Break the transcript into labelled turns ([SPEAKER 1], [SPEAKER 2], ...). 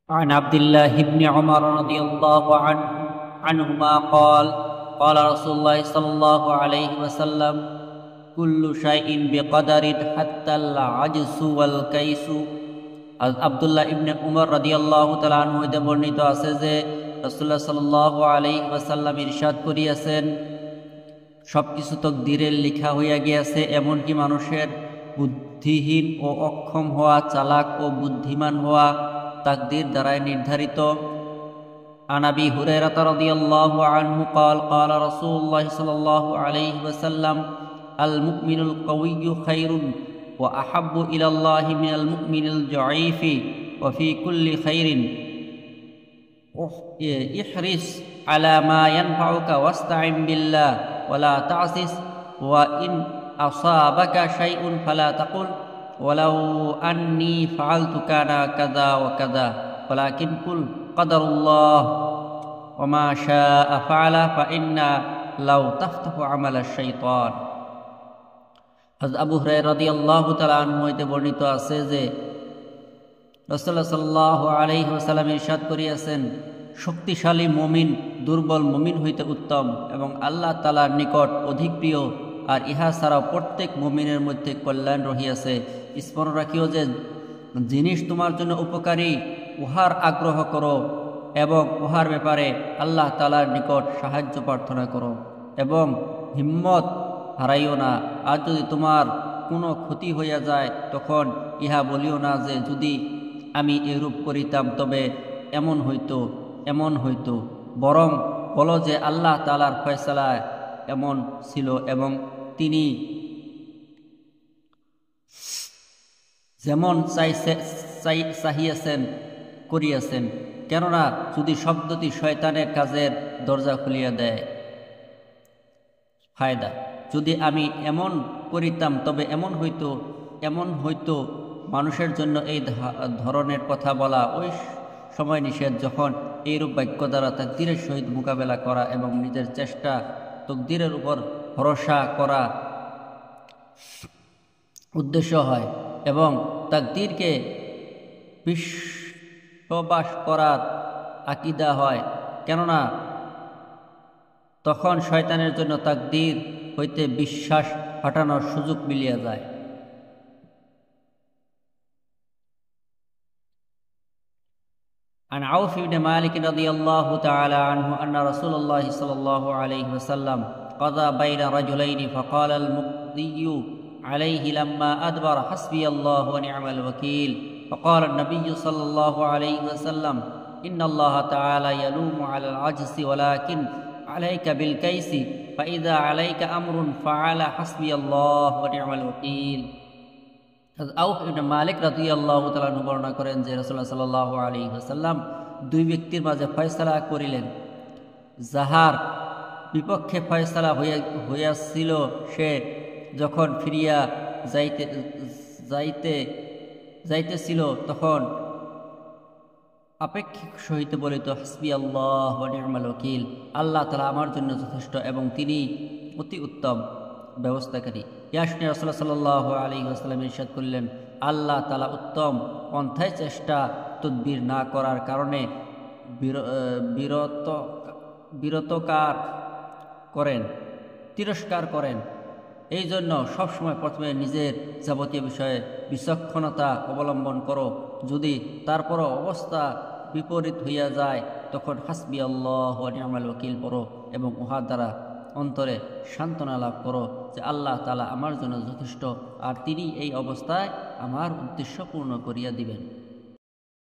[SPEAKER 1] عن عبد الله بن عمر رضي الله عنهما قال قال رسول الله صلى الله عليه وسلم كل شيء بقدر حتى العجز والكيس। আব্দুল্লাহ ইবনে উমর রাদিয়াল্লাহু তাআলা আনহু হতে বর্ণিত আছে যে রাসূলুল্লাহ সাল্লাল্লাহু আলাইহি ওয়াসাল্লাম ইরশাদ করিয়াছেন, সবকিছু তকদিরের লেখা হইয়া গিয়াছে, এমনকি মানুষের বুদ্ধিহীন ও অক্ষম হওয়া, চালাক ও বুদ্ধিমান হওয়া তাকদীর দ্বারাই নির্ধারিত। আন আবি হুরায়রা রাদিয়াল্লাহু আনহু قال قال رسول الله صلى الله عليه وسلم المؤمن القوي خير وأحب إلى الله من المؤمن الضعيف وفي كل خير احرص على ما ينفعك واستعن بالله ولا تعجز وإن أصابك شيء فلا تقل ولو أني فعلت كان كذا وكذا ولكن قل قدر الله وما شاء فعل فإن لو تفتح عمل الشيطان। হযরত আবু হুরায়রা রাদিয়াল্লাহু তাআলা আনহু হতে বর্ণিত আছে যে রাসূলুল্লাহ সাল্লাল্লাহু আলাইহি ওয়াসাল্লাম ইরশাদ করিয়াছেন, শক্তিশালী মুমিন দুর্বল মুমিন হইতে উত্তম এবং আল্লাহ তাআলার নিকট অধিক প্রিয়, আর ইহা ছাড়াও প্রত্যেক মুমিনের মধ্যে কল্যাণ রহিয়াছে। স্মরণ রাখিও যে জিনিস তোমার জন্য উপকারী উহার আগ্রহ করো এবং উহার ব্যাপারে আল্লাহ তাআলার নিকট সাহায্য প্রার্থনা করো এবং হিম্মত হারাইও না। আর যদি তোমার কোনো ক্ষতি হইয়া যায় তখন ইহা বলিও না যে যদি আমি এরূপ করিতাম তবে এমন হইতো, বরং বলো যে আল্লাহ তাআলার ফয়সালা এমন ছিল এবং তিনি যেমন চাহিয়াছেন করিয়াছেন। কেননা যদি শব্দটি শয়তানের কাজের দরজা খুলিয়া দেয়। ফায়দা, যদি আমি এমন করিতাম তবে এমন হইতো মানুষের জন্য এই ধরনের কথা বলা ওই সময় নিষেধ যখন এইরূপ বাক্য দ্বারা তাকদীরের সহিত মোকাবেলা করা এবং নিজের চেষ্টা তকদীরের উপর ভরসা করা উদ্দেশ্য হয় এবং তাকদীরকে বিশ্বাস করার আকীদা হয়। কেননা তখন শয়তানের জন্য তাকদীর হইতে বিশ্বাস হটানোর সুযোগ মিলিয়া যায়। عن عوف بن مالك رضي الله تعالى عنه أن رسول الله صلى الله عليه وسلم قضى بين رجلين فقال المقضي عليه لما أدبر حسبي الله ونعم الوكيل، فقال النبي صلى الله عليه وسلم إن الله تعالى يلوم على العجز ولكن عليك بالكيس فإذا عليك أمر فعلى حسبي الله ونعم الوكيل। আউফ ইবনে মালিক রাদিয়াল্লাহু তাআলা বর্ণনা করেন যে রাসূলুল্লাহ সাল্লাল্লাহু আলাইহি ওয়াসাল্লাম দুই ব্যক্তির মাঝে ফয়সালা করিলেন, যাহার বিপক্ষে ফয়সালা হইয়াছিল সে যখন ফিরিয়া যাইতেছিল তখন আপেক্ষিক সহিত বলিত, হাসবি আল্লাহ ওয়া নি'মাল ওয়াকিল, আল্লাহ তাআলা আমার জন্য যথেষ্ট এবং তিনি অতি উত্তম ব্যবস্থাকারী। ইহা শুনে রাসূলুল্লাহ সাল্লাল্লাহু আলাইহি ওয়াসাল্লাম ইরশাদ করলেন, আল্লাহ তাআলা উত্তম পন্থায় চেষ্টা তদবির না করার কারণে তিরস্কার করেন। এই জন্য সবসময় প্রথমে নিজের যাবতীয় বিষয়ে বিচক্ষণতা অবলম্বন করো। যদি তারপরও অবস্থা বিপরীত হইয়া যায় তখন হাসবি আল্লাহ ওয়া নি'মাল ওয়াকিল পড়ো এবং উহার দ্বারা অন্তরে সান্ত্বনা লাভ করো যে আল্লাহ তাআলা আমার জন্য যথেষ্ট, আর তিনি এই অবস্থায় আমার উদ্দেশ্য পূর্ণ করিয়া দিবেন।